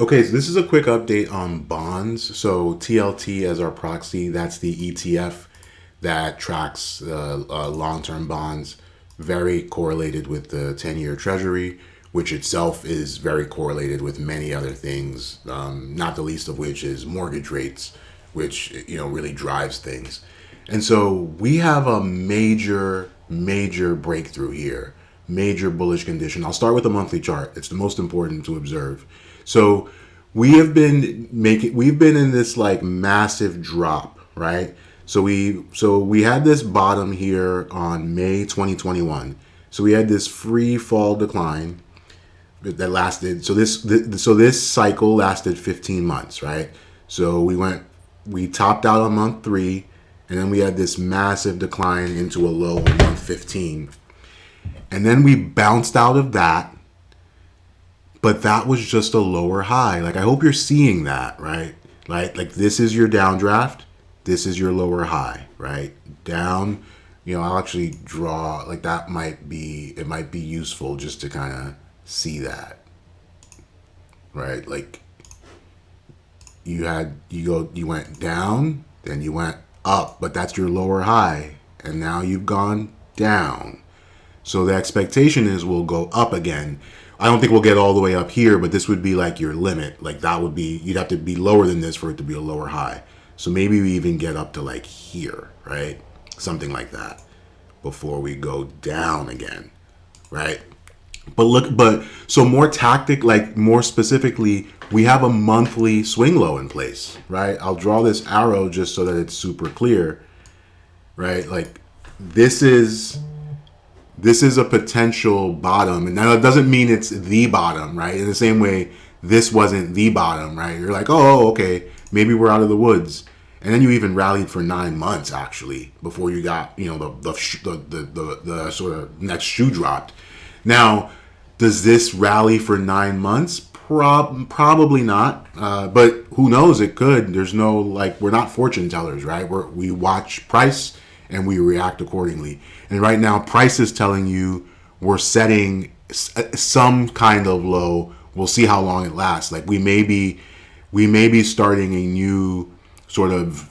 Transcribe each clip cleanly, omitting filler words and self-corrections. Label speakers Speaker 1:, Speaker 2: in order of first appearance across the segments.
Speaker 1: Okay, so this is a quick update on bonds. So TLT as our proxy, that's the ETF that tracks long-term bonds, very correlated with the 10-year Treasury, which itself is very correlated with many other things, not the least of which is mortgage rates, which really drives things. And so we have a major breakthrough here, major bullish condition. I'll start with the monthly chart. It's the most important to observe. So we've been in this like massive drop, right? So we had this bottom here on May 2021. So we had this free fall decline that lasted. So this cycle lasted 15 months, right? So we topped out on month 3, and then we had this massive decline into a low on month 15. And then we bounced out of that, but that was just a lower high. Like, I hope you're seeing that, right? Like this is your downdraft, this is your lower high, right? Down, I'll actually draw like that. It might be useful just to kind of see that, right? Like you went down, then you went up, but that's your lower high, and now you've gone down. So the expectation is we'll go up again. I don't think we'll get all the way up here, but this would be like your limit. Like that would be, you'd have to be lower than this for it to be a lower high. So maybe we even get up to like here, right? Something like that before we go down again, right? But so more specifically, we have a monthly swing low in place, right? I'll draw this arrow just so that it's super clear, right? Like this is a potential bottom. And now it doesn't mean it's the bottom, right? In the same way, this wasn't the bottom, right? You're like, oh, okay, maybe we're out of the woods. And then you even rallied for 9 months, actually, before you got, the sort of next shoe dropped. Now, does this rally for 9 months? Probably not. But who knows? It could. There's no, we're not fortune tellers, right? We watch price and we react accordingly. And right now, price is telling you we're setting some kind of low. We'll see how long it lasts. Like we may be starting a new sort of,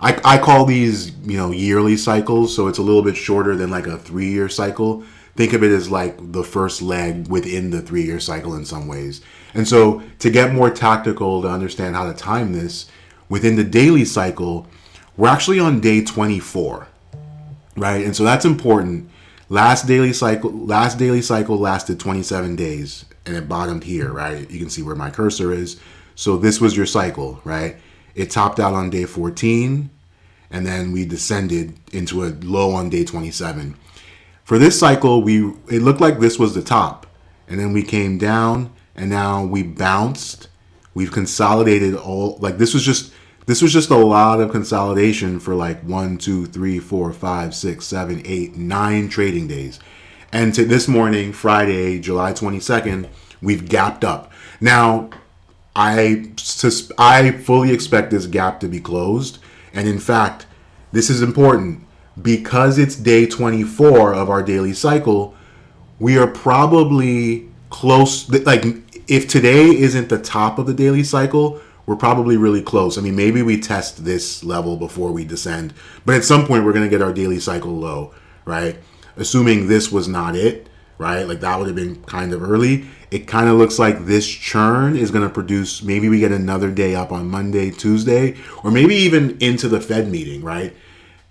Speaker 1: I call these yearly cycles. So it's a little bit shorter than like a 3-year cycle. Think of it as like the first leg within the 3-year cycle in some ways. And so to get more tactical, to understand how to time this within the daily cycle, we're actually on day 24. Right, and so that's important. Last daily cycle lasted 27 days, and it bottomed here. Right, you can see where my cursor is. So this was your cycle, right? It topped out on day 14, and then we descended into a low on day 27. For this cycle, it looked like this was the top, and then we came down, and now we bounced. We've consolidated all. Like this was just a lot of consolidation for like 1, 2, 3, 4, 5, 6, 7, 8, 9 trading days. And to this morning, Friday, July 22nd, we've gapped up. Now, I fully expect this gap to be closed. And in fact, this is important because it's day 24 of our daily cycle. We are probably close. Like if today isn't the top of the daily cycle, we're probably really close. I mean, maybe we test this level before we descend, but at some point we're going to get our daily cycle low, right? Assuming this was not it, right? Like that would have been kind of early. It kind of looks like this churn is going to produce, maybe we get another day up on Monday, Tuesday, or maybe even into the Fed meeting, right?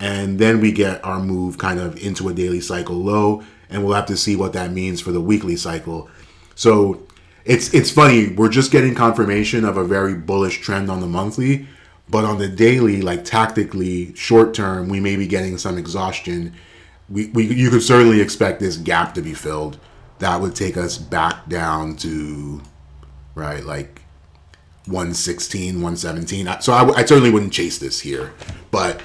Speaker 1: And then we get our move kind of into a daily cycle low, and we'll have to see what that means for the weekly cycle. So it's funny, we're just getting confirmation of a very bullish trend on the monthly, but on the daily, like tactically, short term, we may be getting some exhaustion. You could certainly expect this gap to be filled. That would take us back down to, right, like 116, 117. So I certainly wouldn't chase this here, but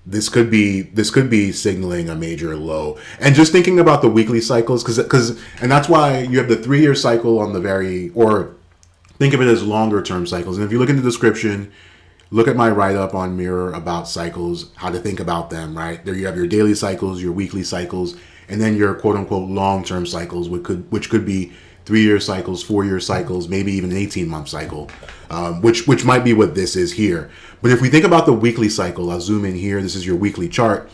Speaker 1: this could be signaling a major low. And just thinking about the weekly cycles, and that's why you have the 3-year cycle on the or think of it as longer term cycles. And if you look in the description, look at my write-up on Mirror about cycles, how to think about them, right? There you have your daily cycles, your weekly cycles, and then your quote-unquote long-term cycles, which could be 3-year cycles, 4-year cycles, maybe even an 18-month cycle, which might be what this is here. But if we think about the weekly cycle, I'll zoom in here. This is your weekly chart.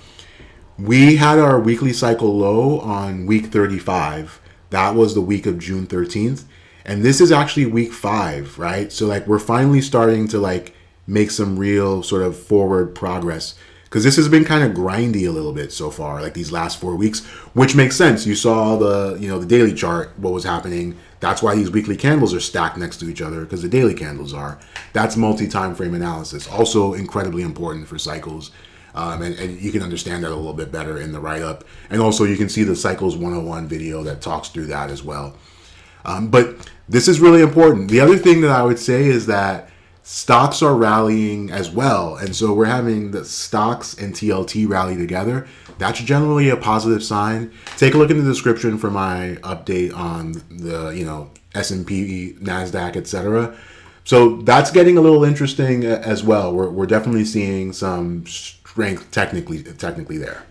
Speaker 1: We had our weekly cycle low on week 35. That was the week of June 13th. And this is actually week 5, right? So like we're finally starting to like make some real sort of forward progress, because this has been kind of grindy a little bit so far, like these last 4 weeks, which makes sense. You saw the daily chart, what was happening. That's why these weekly candles are stacked next to each other, because the daily candles are. That's multi-time frame analysis, also incredibly important for cycles. And you can understand that a little bit better in the write-up. And also you can see the Cycles 101 video that talks through that as well. But this is really important. The other thing that I would say is that stocks are rallying as well. And so we're having the stocks and TLT rally together. That's generally a positive sign. Take a look in the description for my update on the, S&P, NASDAQ, etc. So that's getting a little interesting as well. We're definitely seeing some strength technically there.